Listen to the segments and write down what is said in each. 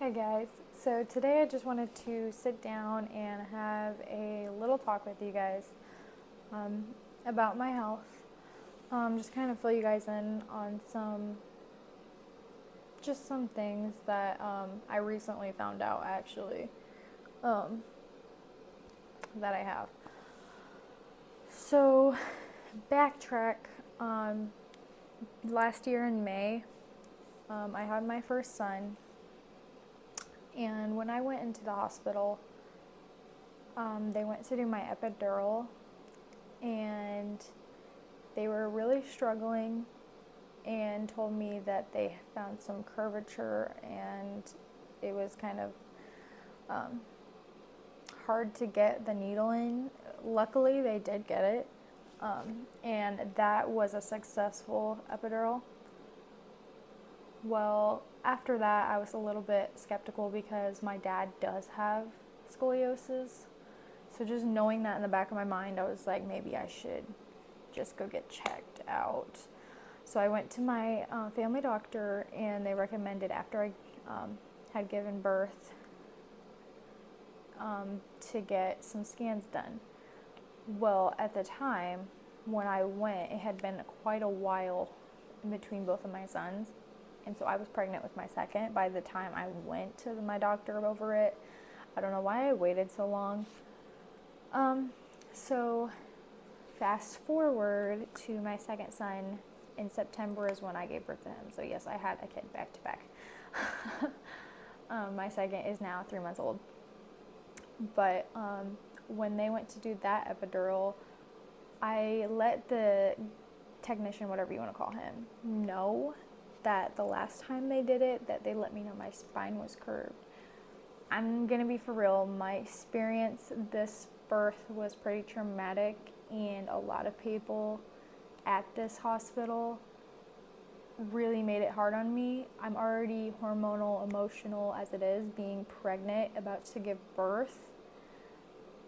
Hey guys, so today I just wanted to sit down and have a little talk with you guys um, about my health. Just kind of fill you guys in on some things that I recently found out actually um, that I have. So, backtrack, last year in May, I had my first son. And when I went into the hospital, they went to do my epidural, and they were really struggling and told me that they found some curvature and it was kind of hard to get the needle in. Luckily, they did get it, and that was a successful epidural. Well, after that, I was a little bit skeptical because my dad does have scoliosis. So just knowing that in the back of my mind, I was like, maybe I should just go get checked out. So I went to my family doctor, and they recommended after I had given birth to get some scans done. Well, at the time when I went, it had been quite a while in between both of my sons. And so I was pregnant with my second by the time I went to my doctor over it. I don't know why I waited so long. So fast forward to my second son, in September is when I gave birth to him. So yes, I had a kid back to back. My second is now 3 months old. But when they went to do that epidural, I let the technician, whatever you want to call him, know that the last time they did it, that they let me know my spine was curved. I'm gonna be for real, my experience this birth was pretty traumatic, and a lot of people at this hospital really made it hard on me. I'm already hormonal, emotional as it is, being pregnant, about to give birth,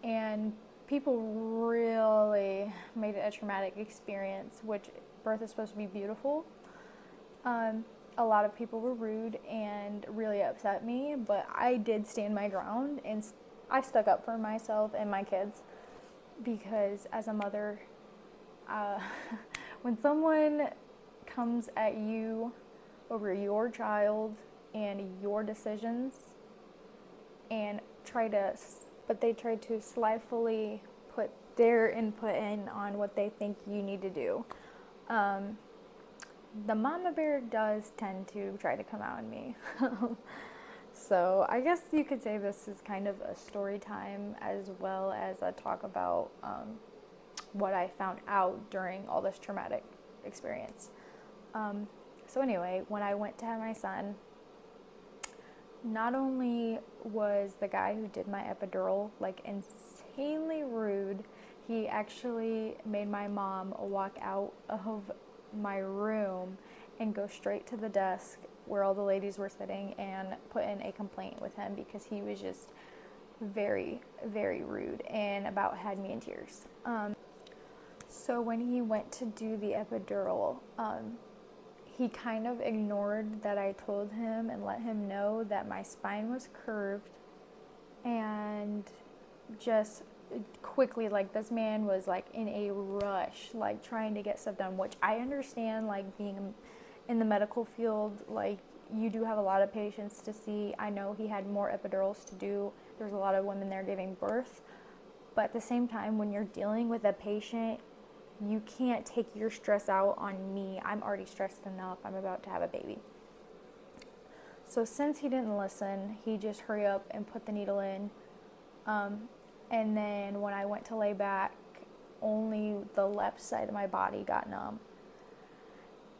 and people really made it a traumatic experience, which birth is supposed to be beautiful. A lot of people were rude and really upset me, but I did stand my ground and I stuck up for myself and my kids, because as a mother, when someone comes at you over your child and your decisions and try to slyfully put their input in on what they think you need to do, the mama bear does tend to try to come out in me. So I guess you could say this is kind of a story time as well as a talk about what I found out during all this traumatic experience. So anyway, when I went to have my son, not only was the guy who did my epidural like insanely rude, he actually made my mom walk out of my room and go straight to the desk where all the ladies were sitting and put in a complaint with him, because he was just very, very rude and about had me in tears. So when he went to do the epidural, he kind of ignored that I told him and let him know that my spine was curved, and just quickly, like, this man was like in a rush, like trying to get stuff done, which I understand, like being in the medical field, like you do have a lot of patients to see. I know he had more epidurals to do. There's a lot of women there giving birth, but at the same time, when you're dealing with a patient, you can't take your stress out on me. I'm already stressed enough. I'm about to have a baby. So since he didn't listen, he just hurried up and put the needle in. And then when I went to lay back, only the left side of my body got numb.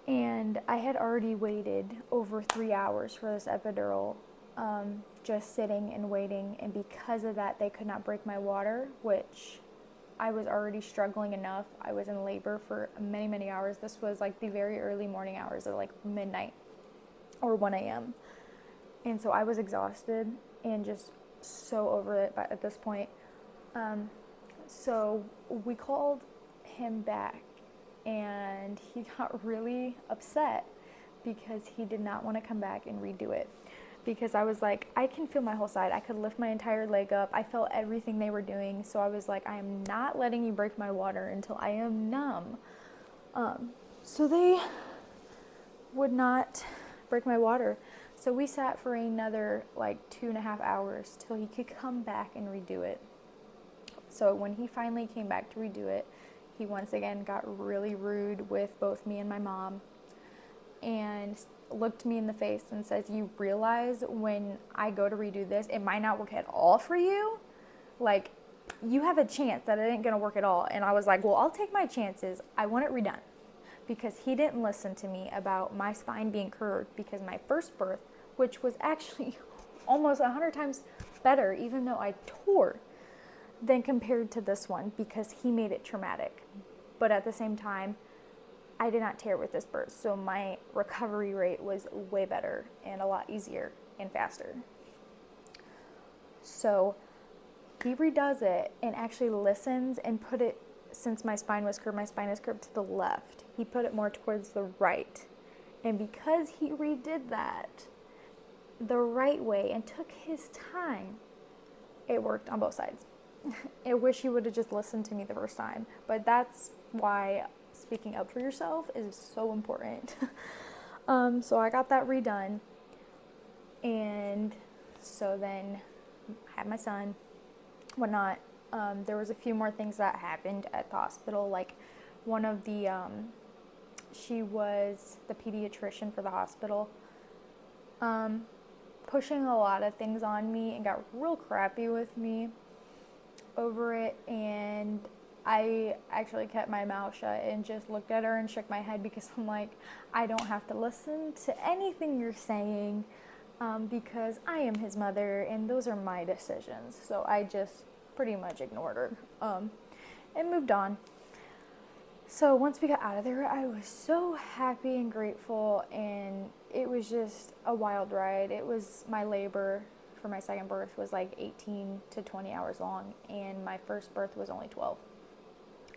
And I had already waited over 3 hours for this epidural, just sitting and waiting. And because of that, they could not break my water, which I was already struggling enough. I was in labor for many, many hours. This was like the very early morning hours of like midnight or 1 a.m. And so I was exhausted and just so over it at this point. So we called him back, and he got really upset because he did not want to come back and redo it. because I was like, I can feel my whole side. I could lift my entire leg up. I felt everything they were doing. So I was like, I am not letting you break my water until I am numb. So they would not break my water. So we sat for another like 2.5 hours till he could come back and redo it. So when he finally came back to redo it, he once again got really rude with both me and my mom and looked me in the face and says, you realize when I go to redo this, it might not work at all for you? Like, you have a chance that it ain't gonna work at all. And I was like, well, I'll take my chances. I want it redone. Because he didn't listen to me about my spine being curved, because my first birth, which was actually almost 100 times better, even though I tore, than compared to this one, because he made it traumatic. But at the same time, I did not tear with this birth, so my recovery rate was way better and a lot easier and faster. So he redoes it and actually listens and put it, since my spine was curved, my spine is curved to the left. He put it more towards the right. And because he redid that the right way and took his time, it worked on both sides. I wish he would have just listened to me the first time. But that's why speaking up for yourself is so important. So I got that redone. And so then I had my son, whatnot. There was a few more things that happened at the hospital. Like one of the, she was the pediatrician for the hospital, pushing a lot of things on me and got real crappy with me over it. And I actually kept my mouth shut and just looked at her and shook my head, because I'm like, I don't have to listen to anything you're saying, because I am his mother and those are my decisions. So I just pretty much ignored her and moved on. So once we got out of there, I was so happy and grateful, and it was just a wild ride. It was, my labor for my second birth was like 18 to 20 hours long, and my first birth was only 12.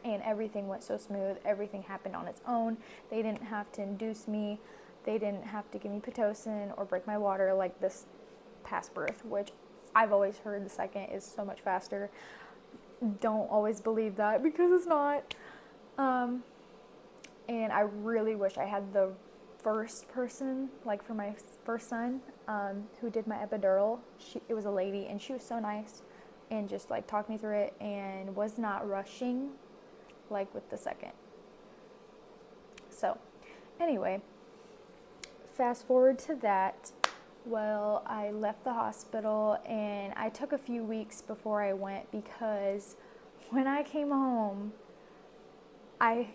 And everything went so smooth. Everything happened on its own. They didn't have to induce me. They didn't have to give me Pitocin or break my water like this past birth, which I've always heard the second is so much faster. Don't always believe that, because it's not. And I really wish I had the first person, like for my first son, who did my epidural. It was a lady, and she was so nice and just like talked me through it and was not rushing like with the second. So anyway, fast forward to that. Well, I left the hospital and I took a few weeks before I went, because when I came home, I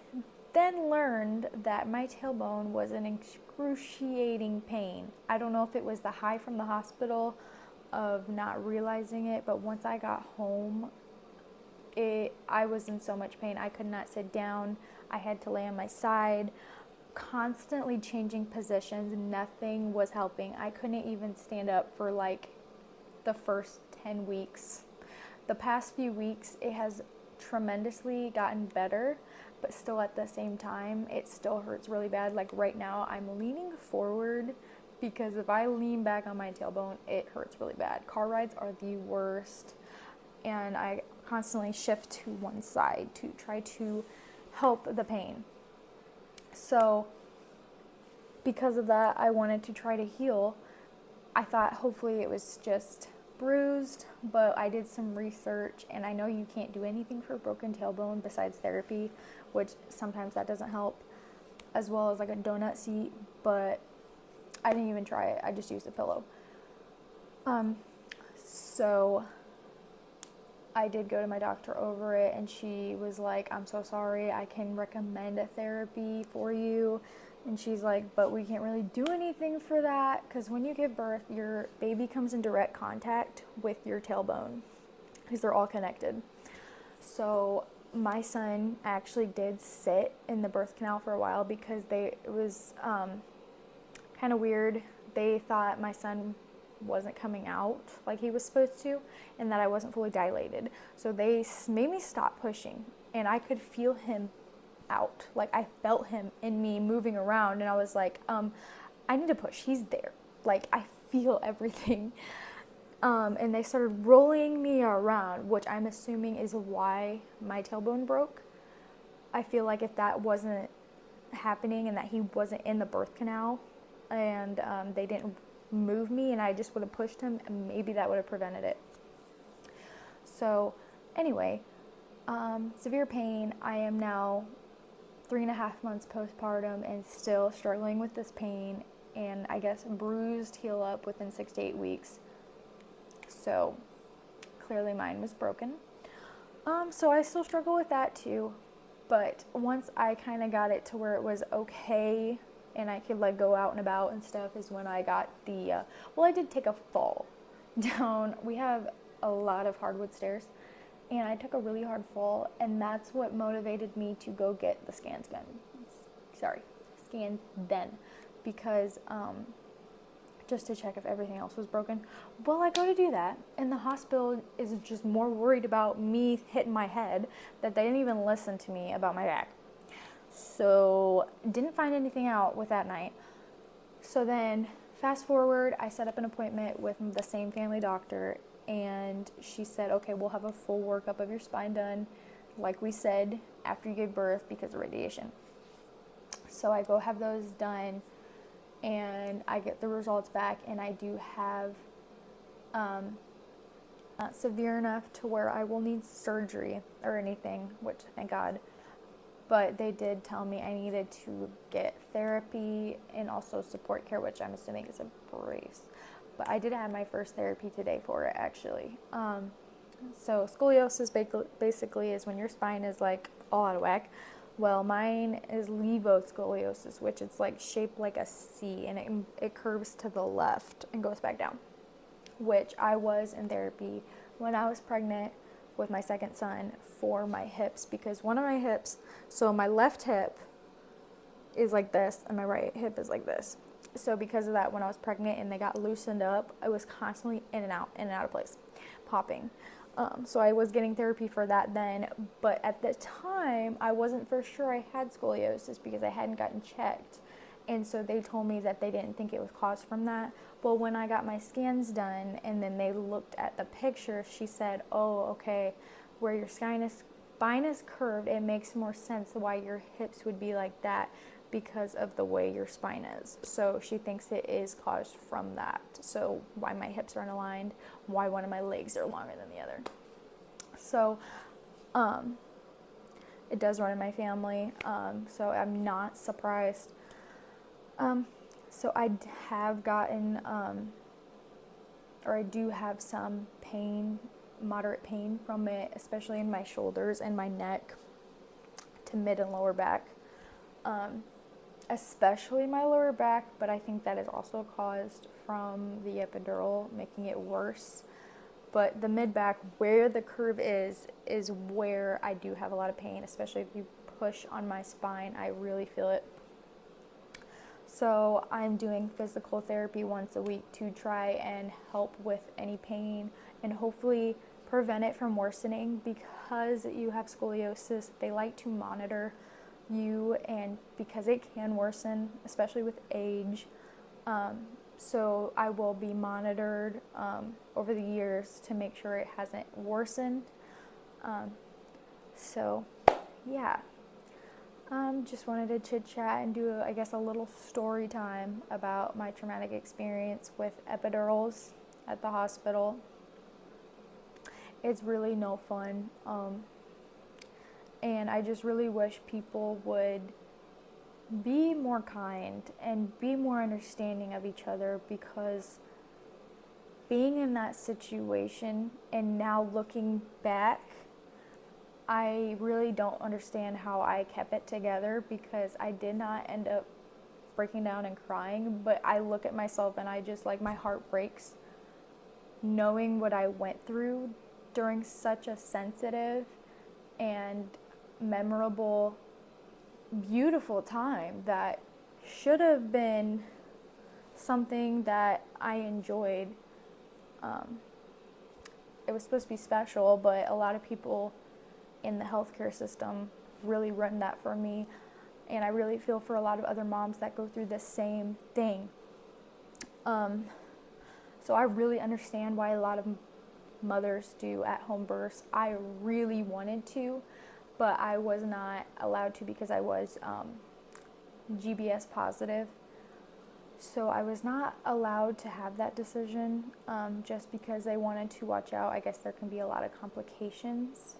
then learned that my tailbone was in excruciating pain. I don't know if it was the high from the hospital of not realizing it, but once I got home, I was in so much pain. I could not sit down. I had to lay on my side, constantly changing positions. Nothing was helping. I couldn't even stand up for like the first 10 weeks. The past few weeks, it has tremendously gotten better, but still at the same time, it still hurts really bad. Like right now, I'm leaning forward, because if I lean back on my tailbone, it hurts really bad. Car rides are the worst, and I constantly shift to one side to try to help the pain. So because of that, I wanted to try to heal. I thought hopefully it was just bruised, but I did some research, and I know you can't do anything for a broken tailbone besides therapy, which sometimes that doesn't help, as well as like a donut seat, but I didn't even try it. I just used a pillow. So I did go to my doctor over it, and she was like, I'm so sorry, I can recommend a therapy for you. And she's like, but we can't really do anything for that, because when you give birth, your baby comes in direct contact with your tailbone, because they're all connected. So my son actually did sit in the birth canal for a while, because it was kind of weird. They thought my son wasn't coming out like he was supposed to, and that I wasn't fully dilated. So they made me stop pushing, and I could feel him out. Like I felt him in me moving around, and I was like, I need to push. He's there. Like I feel everything. And they started rolling me around, which I'm assuming is why my tailbone broke. I feel like if that wasn't happening and that he wasn't in the birth canal and they didn't move me and I just would have pushed him, maybe that would have prevented it. So anyway, severe pain. I am now 3.5 months postpartum and still struggling with this pain, and I guess bruised heal up within 6 to 8 weeks. So clearly mine was broken. So I still struggle with that too. But once I kind of got it to where it was okay and I could like go out and about and stuff is when I got the, I did take a fall down. We have a lot of hardwood stairs and I took a really hard fall, and that's what motivated me to go get the scans then because just to check if everything else was broken. Well, I go to do that, and the hospital is just more worried about me hitting my head that they didn't even listen to me about my back. So, didn't find anything out with that night. So then, fast forward, I set up an appointment with the same family doctor, and she said, okay, we'll have a full workup of your spine done, like we said, after you gave birth because of radiation. So I go have those done, and I get the results back, and I do have not severe enough to where I will need surgery or anything, which thank God, but they did tell me I needed to get therapy and also support care, which I'm assuming is a brace. But I did have my first therapy today for it, actually. So scoliosis basically is when your spine is like all out of whack. Well, mine is Levoscoliosis, which it's like shaped like a C, and it curves to the left and goes back down, which I was in therapy when I was pregnant with my second son for my hips, because one of my hips, so my left hip is like this and my right hip is like this. So because of that, when I was pregnant and they got loosened up, I was constantly in and out of place, popping. So I was getting therapy for that then, but at the time, I wasn't for sure I had scoliosis because I hadn't gotten checked. And so they told me that they didn't think it was caused from that. Well, when I got my scans done and then they looked at the picture, she said, oh, okay, where your spine is curved, it makes more sense why your hips would be like that because of the way your spine is. So she thinks it is caused from that. So why my hips are unaligned, why one of my legs are longer than the other. So it does run in my family, so I'm not surprised. So I have gotten, or I do have some pain, moderate pain from it, especially in my shoulders and my neck to mid and lower back. Especially my lower back, but I think that is also caused from the epidural, making it worse. But the mid back, where the curve is where I do have a lot of pain, especially if you push on my spine, I really feel it. So I'm doing physical therapy once a week to try and help with any pain and hopefully prevent it from worsening. Because you have scoliosis, they like to monitor you, and because it can worsen, especially with age. So I will be monitored over the years to make sure it hasn't worsened. So yeah, just wanted to chit chat and do, I guess, a little story time about my traumatic experience with epidurals at the hospital. It's really no fun. And I just really wish people would be more kind and be more understanding of each other, because being in that situation and now looking back, I really don't understand how I kept it together, because I did not end up breaking down and crying, but I look at myself and I just, like, my heart breaks knowing what I went through during such a sensitive and memorable, beautiful time that should have been something that I enjoyed. It was supposed to be special, but a lot of people in the healthcare system really ruined that for me, and I really feel for a lot of other moms that go through the same thing. So I really understand why a lot of mothers do at-home births. I really wanted to, but I was not allowed to because I was GBS positive. So I was not allowed to have that decision, just because they wanted to watch out. I guess there can be a lot of complications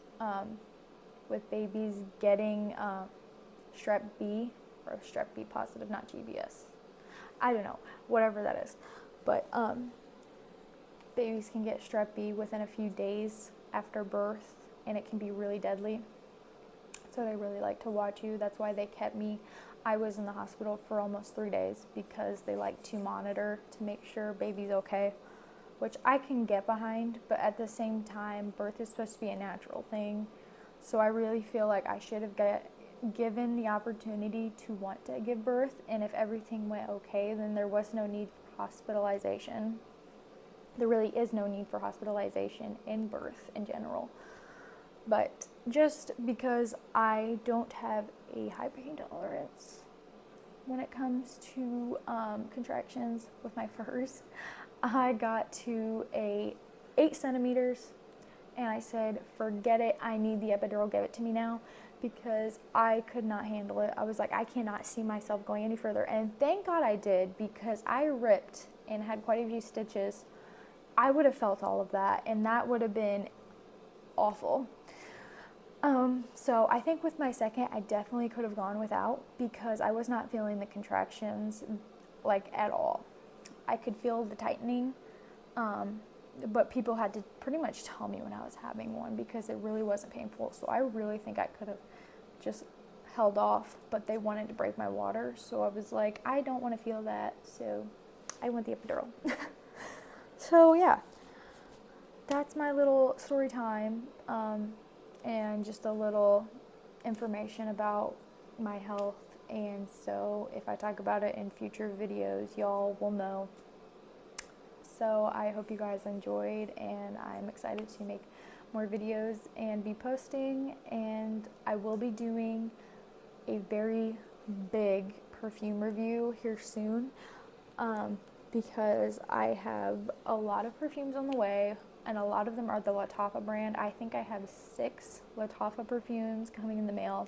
with babies getting strep B, or strep B positive, not GBS. I don't know, whatever that is. But babies can get strep B within a few days after birth, and it can be really deadly. So they really like to watch you. That's why they kept me. I was in the hospital for almost 3 days because they like to monitor to make sure baby's okay, which I can get behind, but at the same time, birth is supposed to be a natural thing. So I really feel like I should have given the opportunity to want to give birth, and if everything went okay, then there was no need for hospitalization. There really is no need for hospitalization in birth in general. But just because I don't have a high pain tolerance when it comes to contractions with my first, I got to 8 centimeters, and I said, forget it, I need the epidural, give it to me now, because I could not handle it. I was like, I cannot see myself going any further, and thank God I did, because I ripped and had quite a few stitches. I would have felt all of that, and that would have been awful. So I think with my second, I definitely could have gone without, because I was not feeling the contractions like at all. I could feel the tightening, but people had to pretty much tell me when I was having one, because it really wasn't painful. So I really think I could have just held off, but they wanted to break my water. So I was like, I don't want to feel that. So I went the epidural. So yeah, that's my little story time. And just a little information about my health, and so if I talk about it in future videos, y'all will know. So I hope you guys enjoyed, and I'm excited to make more videos and be posting, and I will be doing a very big perfume review here soon, because I have a lot of perfumes on the way, and a lot of them are the Lattafa brand. I think I have 6 Lattafa perfumes coming in the mail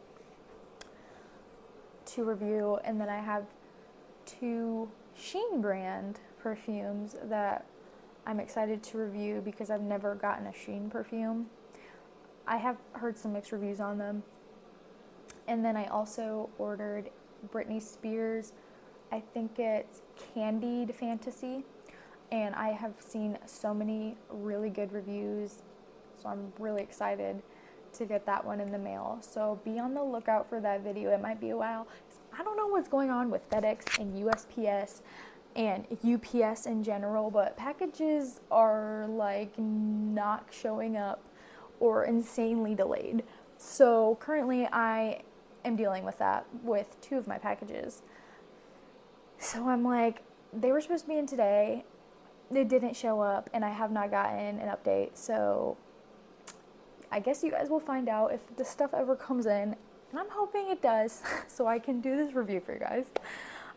to review, and then I have 2 Sheen brand perfumes that I'm excited to review because I've never gotten a Sheen perfume. I have heard some mixed reviews on them. And then I also ordered Britney Spears, I think it's Candied Fantasy, and I have seen so many really good reviews, so I'm really excited to get that one in the mail. So be on the lookout for that video. It might be a while. I don't know what's going on with FedEx and USPS and UPS in general, but packages are like not showing up or insanely delayed. So currently I am dealing with that with 2 of my packages. So I'm like, they were supposed to be in today. It didn't show up, and I have not gotten an update. So I guess you guys will find out if this stuff ever comes in, and I'm hoping it does, so I can do this review for you guys,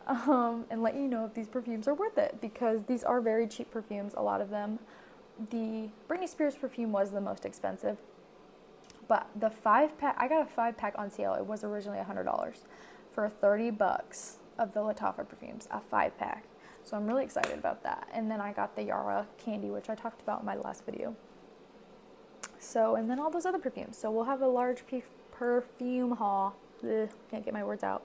and let you know if these perfumes are worth it, because these are very cheap perfumes, a lot of them. The Britney Spears perfume was the most expensive, but the 5-pack, I got a 5-pack on sale. It was originally $100 for $30 of the Lattafa perfumes, a 5-pack. So I'm really excited about that. And then I got the Yara candy, which I talked about in my last video. So, and then all those other perfumes. So we'll have a large perfume haul. Ugh, can't get my words out.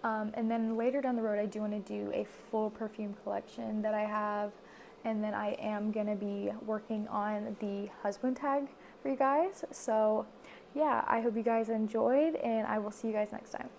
And then later down the road, I do want to do a full perfume collection that I have. And then I am going to be working on the husband tag for you guys. So yeah, I hope you guys enjoyed, and I will see you guys next time.